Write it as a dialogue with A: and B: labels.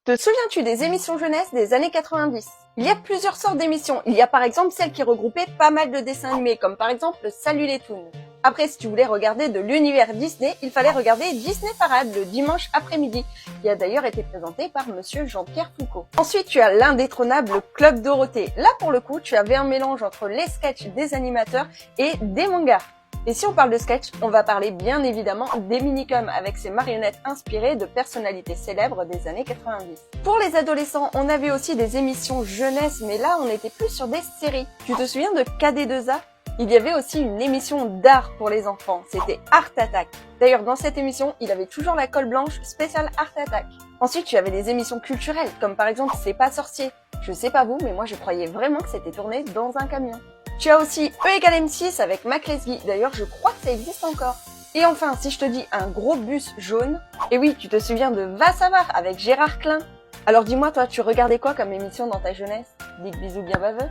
A: Te souviens-tu des émissions jeunesse des années 90? Il y a plusieurs sortes d'émissions. Il y a par exemple celles qui regroupaient pas mal de dessins animés, comme par exemple Salut les Toons. Après, si tu voulais regarder de l'univers Disney, il fallait regarder Disney Parade le dimanche après-midi, qui a d'ailleurs été présenté par monsieur Jean-Pierre Foucault. Ensuite, tu as l'indétrônable Club Dorothée. Là, pour le coup, tu avais un mélange entre les sketchs des animateurs et des mangas. Et si on parle de sketch, on va parler bien évidemment des Minicums avec ses marionnettes inspirées de personnalités célèbres des années 90. Pour les adolescents, on avait aussi des émissions jeunesse, mais là on était plus sur des séries. Tu te souviens de KD2A? Il y avait aussi une émission d'art pour les enfants, c'était Art Attack. D'ailleurs dans cette émission, il avait toujours la colle blanche spéciale Art Attack. Ensuite, tu avais des émissions culturelles, comme par exemple C'est pas sorcier. Je sais pas vous, mais moi je croyais vraiment que c'était tourné dans un camion. Tu as aussi E égale M6 avec Mac Lesguy, d'ailleurs je crois que ça existe encore. Et enfin, si je te dis un gros bus jaune, et oui, tu te souviens de Va savoir avec Gérard Klein. Alors dis-moi toi, tu regardais quoi comme émission dans ta jeunesse? Big bisous bien baveux.